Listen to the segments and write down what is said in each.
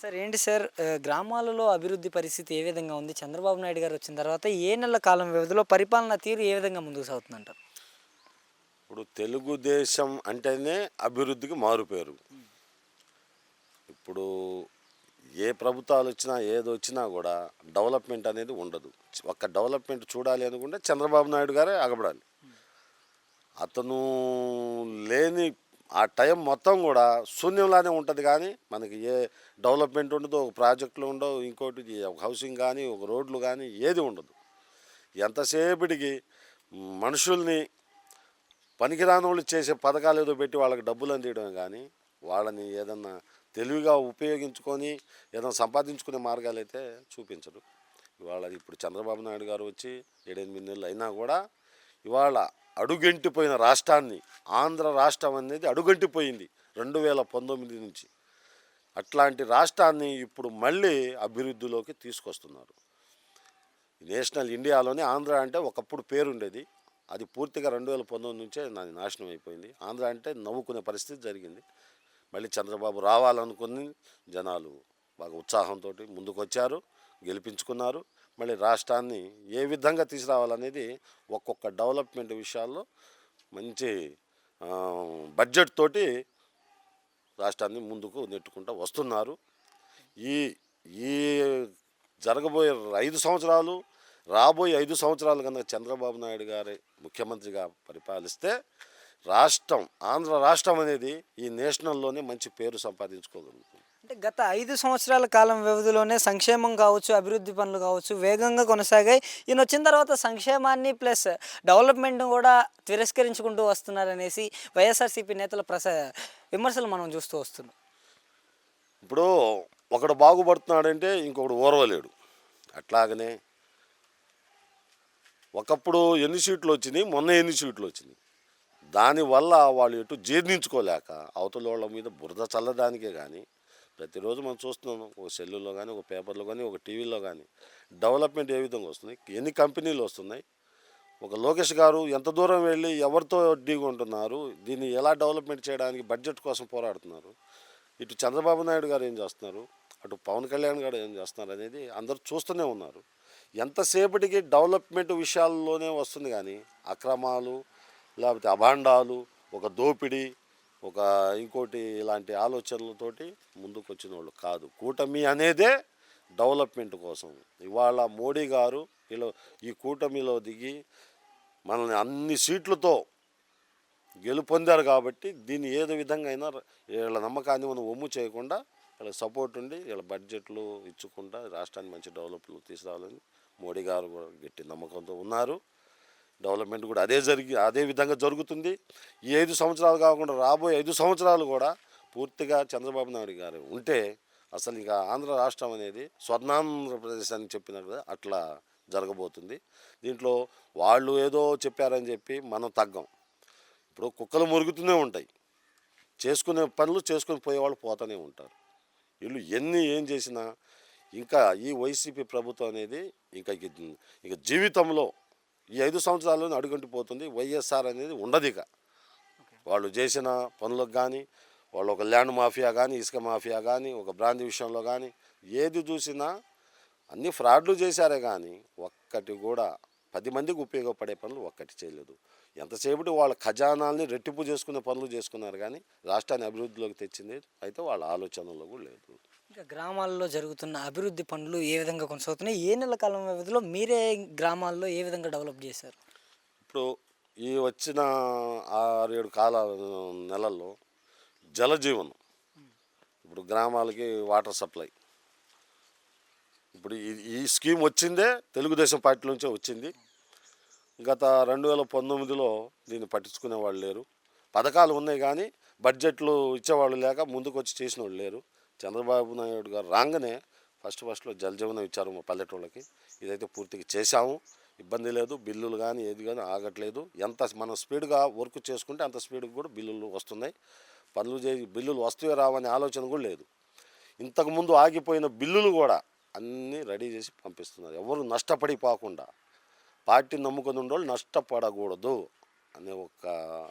Sir ఏంటి sir గ్రామాలలో అభివృద్ధి పరిస్థితి ఏ విధంగా ఉంది? చంద్రబాబు నాయుడు గారు వచ్చిన తర్వాత ఏ నెలల కాలం వ్యవధిలో పరిపాలన తీరు ఏ విధంగా ముందుకు సాగుతుందంటారు? ఇప్పుడు తెలుగుదేశం అంటేనే అభివృద్ధికి మారుపేరు. ఇప్పుడు ఏ ప్రభుత్వాలు వచ్చినా ఏదొచ్చినా కూడా డెవలప్మెంట్ అనేది ఉండదు. ఒక్క డెవలప్మెంట్ చూడాలి అనుకుంటే చంద్రబాబు నాయుడు గారే అగబడాలి. అతను లేని ఆ టైం మొత్తం కూడా శూన్యంలానే ఉంటుంది, కానీ మనకి ఏ డెవలప్మెంట్ ఉండదు, ఒక ప్రాజెక్టులు ఉండవు, ఇంకోటి ఒక హౌసింగ్ కానీ ఒక రోడ్లు కానీ ఏది ఉండదు. ఎంతసేపటికి మనుషుల్ని పనికిరాని వాళ్ళు చేసే పథకాలు ఏదో పెట్టి వాళ్ళకి డబ్బులు అందియడమే కానీ వాళ్ళని ఏదన్నా తెలివిగా ఉపయోగించుకొని ఏదైనా సంపాదించుకునే మార్గాలు అయితే చూపించరు. ఇవాళ ఇప్పుడు చంద్రబాబు నాయుడు గారు వచ్చి 7-8 నెలలు అయినా కూడా ఇవాళ అడుగంటిపోయిన రాష్ట్రాన్ని, ఆంధ్ర రాష్ట్రం అనేది అడుగంటిపోయింది 2019 నుంచి. అట్లాంటి రాష్ట్రాన్ని ఇప్పుడు మళ్ళీ అభివృద్ధిలోకి తీసుకొస్తున్నారు. నేషనల్ ఇండియాలోనే ఆంధ్ర అంటే ఒకప్పుడు పేరుండేది, అది పూర్తిగా 2019 నుంచే నాశనం అయిపోయింది. ఆంధ్ర అంటే నవ్వుకునే పరిస్థితి జరిగింది. మళ్ళీ చంద్రబాబు రావాలనుకుని జనాలు బాగా ఉత్సాహంతో ముందుకొచ్చారు, గెలిపించుకున్నారు. మళ్ళీ రాష్ట్రాన్ని ఏ విధంగా తీసుకురావాలనేది ఒక్కొక్క డెవలప్మెంట్ విషయాల్లో మంచి బడ్జెట్ తోటి రాష్ట్రాన్ని ముందుకు నెట్టుకుంటూ వస్తున్నారు. ఈ ఈ జరగబోయే 5 సంవత్సరాలు, రాబోయే 5 సంవత్సరాలు కనుక చంద్రబాబు నాయుడు గారి ముఖ్యమంత్రిగా పరిపాలిస్తే రాష్ట్రం, ఆంధ్ర రాష్ట్రం అనేది ఈ నేషనల్లోనే మంచి పేరు సంపాదించుకోగలుగుతుంది. అంటే గత 5 సంవత్సరాల కాలం వ్యవధిలోనే సంక్షేమం కావచ్చు, అభివృద్ధి పనులు కావచ్చు వేగంగా కొనసాగాయి. ఈయన వచ్చిన తర్వాత సంక్షేమాన్ని ప్లస్ డెవలప్మెంట్‌ను కూడా తిరస్కరించుకుంటూ వస్తున్నారనేసి వైఎస్ఆర్‌సీపీ నేతల విమర్శలు మనం చూస్తూ వస్తున్నాం. ఇప్పుడు ఒకడు బాగుపడుతున్నాడంటే ఇంకొకడు ఓర్వలేడు. అట్లాగనే ఒకప్పుడు ఎన్ని సీట్లు వచ్చినాయి, మొన్న ఎన్ని సీట్లు వచ్చినాయి, దానివల్ల వాళ్ళు ఎటు జీర్ణించుకోలేక అవతల వాళ్ళ మీద బురద చల్లడానికే. కానీ ప్రతిరోజు మనం చూస్తున్నాం, ఒక సెల్లులో కానీ, ఒక పేపర్లో కానీ, ఒక టీవీలో కానీ డెవలప్మెంట్ ఏ విధంగా వస్తుంది, ఎన్ని కంపెనీలు వస్తున్నాయి, ఒక లోకేష్ గారు ఎంత దూరం వెళ్ళి ఎవరితో ఢీకొంటున్నారు, దీన్ని ఎలా డెవలప్మెంట్ చేయడానికి బడ్జెట్ కోసం పోరాడుతున్నారు, ఇటు చంద్రబాబు నాయుడు గారు ఏం చేస్తున్నారు, అటు పవన్ కళ్యాణ్ గారు ఏం చేస్తున్నారు అనేది అందరూ చూస్తూనే ఉన్నారు. ఎంతసేపటికి డెవలప్మెంట్ విషయాల్లోనే వస్తుంది, కానీ అక్రమాలు లేకపోతే అభాండాలు, ఒక దోపిడీ, ఒక ఇంకోటి ఇలాంటి ఆలోచనలతోటి ముందుకు వచ్చిన వాళ్ళు కాదు. కూటమి అనేదే డెవలప్మెంట్ కోసం. ఇవాళ మోడీ గారు ఈ కూటమిలో దిగి మనల్ని అన్ని సీట్లతో గెలుపొందారు కాబట్టి దీన్ని ఏదో విధంగా అయినా వీళ్ళ నమ్మకాన్ని మనం ఒమ్ము చేయకుండా వీళ్ళకి సపోర్ట్ ఉండి వీళ్ళ బడ్జెట్లు ఇచ్చుకుంటా రాష్ట్రాన్ని మంచి డెవలప్లు తీసుకురావాలని మోడీ గారు కూడా గట్టి నమ్మకంతో ఉన్నారు. డెవలప్మెంట్ కూడా అదే విధంగా జరుగుతుంది. ఈ 5 సంవత్సరాలు కాకుండా రాబోయే 5 సంవత్సరాలు కూడా పూర్తిగా చంద్రబాబు నాయుడు గారు ఉంటే అసలు ఇంకా ఆంధ్ర రాష్ట్రం అనేది స్వర్ణాంధ్రప్రదేశ్ అని చెప్పినట్టు అట్లా జరగబోతుంది. దీంట్లో వాళ్ళు ఏదో చెప్పారని చెప్పి మనం తగ్గం. ఇప్పుడు కుక్కలు మురుగుతూనే ఉంటాయి, చేసుకునే పనులు చేసుకుని పోయేవాళ్ళు పోతూనే ఉంటారు. వీళ్ళు ఏం చేసినా ఇంకా ఈ వైసీపీ ప్రభుత్వం అనేది ఇక జీవితంలో ఈ 5 సంవత్సరాల్లోనే అడుగంటిపోతుంది. వైఎస్ఆర్ అనేది ఉండదు. ఇక వాళ్ళు చేసిన పనులకు కానీ, వాళ్ళు ఒక ల్యాండ్ మాఫియా కానీ, ఇసుక మాఫియా కానీ, ఒక బ్రాంతి విషయంలో కానీ ఏది చూసినా అన్ని ఫ్రాడ్లు చేశారే కానీ ఒక్కటి కూడా 10 మందికి ఉపయోగపడే పనులు ఒక్కటి చేయలేదు. ఎంతసేపటి వాళ్ళ ఖజానాల్ని రెట్టింపు చేసుకునే పనులు చేసుకున్నారు, కానీ రాష్ట్రాన్ని అభివృద్ధిలోకి తెచ్చింది అయితే వాళ్ళ ఆలోచనలో కూడా లేదు. ఇంకా గ్రామాల్లో జరుగుతున్న అభివృద్ధి పనులు ఏ విధంగా కొనసాగుతున్నాయి? ఏ నెలల కాలం వ్యవధిలో మీరే గ్రామాల్లో ఏ విధంగా డెవలప్ చేశారు? ఇప్పుడు ఈ వచ్చిన 6-7 నెలల్లో జలజీవనం, ఇప్పుడు గ్రామాలకి వాటర్ సప్లై, ఇప్పుడు ఈ స్కీమ్ వచ్చిందే తెలుగుదేశం పార్టీ నుంచే వచ్చింది. గత 2019లో దీన్ని పట్టించుకునే వాళ్ళు లేరు. పథకాలు ఉన్నాయి కానీ బడ్జెట్లు ఇచ్చేవాళ్ళు లేక ముందుకు వచ్చి చేసిన వాళ్ళు లేరు. చంద్రబాబు నాయుడు గారు రాగానే ఫస్ట్లో జలజీవనం ఇచ్చారు మా పల్లెటూళ్ళకి. ఇదైతే పూర్తిగా చేశాము, ఇబ్బంది లేదు. బిల్లులు కానీ ఏది కానీ ఆగట్లేదు. ఎంత మనం స్పీడ్గా వర్క్ చేసుకుంటే అంత స్పీడ్గా కూడా బిల్లులు వస్తున్నాయి. బిల్లులు వస్తే రావనే ఆలోచన కూడా లేదు. ఇంతకుముందు ఆగిపోయిన బిల్లులు కూడా అన్నీ రెడీ చేసి పంపిస్తున్నారు. ఎవరు నష్టపడిపోకుండా, పార్టీని నమ్ముకొని ఉండేవాళ్ళు నష్టపడకూడదు అనే ఒక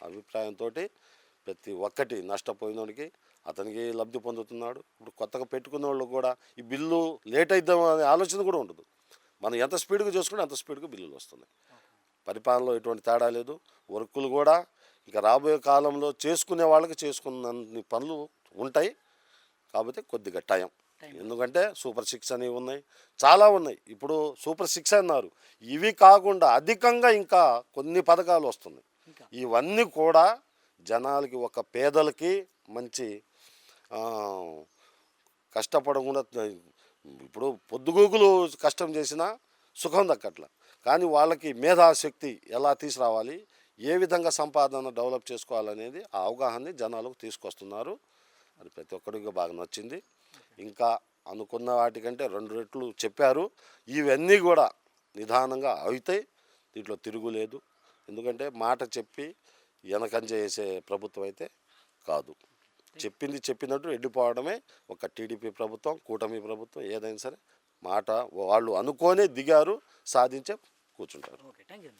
అభిప్రాయంతో ప్రతి ఒక్కటి నష్టపోయినోడికి అతనికి లబ్ధి పొందుతున్నాడు. ఇప్పుడు కొత్తగా పెట్టుకున్న వాళ్ళు కూడా ఈ బిల్లు లేట్ అయిద్దాం అనే ఆలోచన కూడా ఉండదు. మనం ఎంత స్పీడ్గా చేసుకుంటే అంత స్పీడ్గా బిల్లులు వస్తున్నాయి. పరిపాలనలో ఎటువంటి తేడా లేదు. వర్కులు కూడా ఇక రాబోయే కాలంలో చేసుకునే వాళ్ళకి చేసుకున్నన్ని పనులు ఉంటాయి. కాకపోతే కొద్దిగా టైం. ఎందుకంటే సూపర్ 6 అనేవి ఉన్నాయి, చాలా ఉన్నాయి. ఇప్పుడు సూపర్ 6 అన్నారు, ఇవి కాకుండా అధికంగా ఇంకా కొన్ని పథకాలు వస్తున్నాయి. ఇవన్నీ కూడా జనాలకి, ఒక పేదలకి మంచి కష్టపడకుండా, ఇప్పుడు పొద్దుగూకులు కష్టం చేసినా సుఖం దక్కట్ల. కానీ వాళ్ళకి మేధాశక్తి ఎలా తీసుకురావాలి, ఏ విధంగా సంపాదన డెవలప్ చేసుకోవాలనేది ఆ అవగాహనని జనాలకు తీసుకొస్తున్నారు. అది ప్రతి ఒక్కరికి బాగా నచ్చింది. ఇంకా అనుకున్న వాటికంటే 2 రెట్లు చెప్పారు. ఇవన్నీ కూడా నిదానంగా అవుతాయి. దీంట్లో తిరుగులేదు. ఎందుకంటే మాట చెప్పి వెనకంజ చేసే ప్రభుత్వం అయితే కాదు. చెప్పింది చెప్పినట్టు వెళ్ళిపోవడమే ఒక టీడీపీ ప్రభుత్వం, కూటమి ప్రభుత్వం. ఏదైనా సరే మాట వాళ్ళు అనుకోనే దిగారు, సాధించే కూర్చుంటారు. Okay, thank you.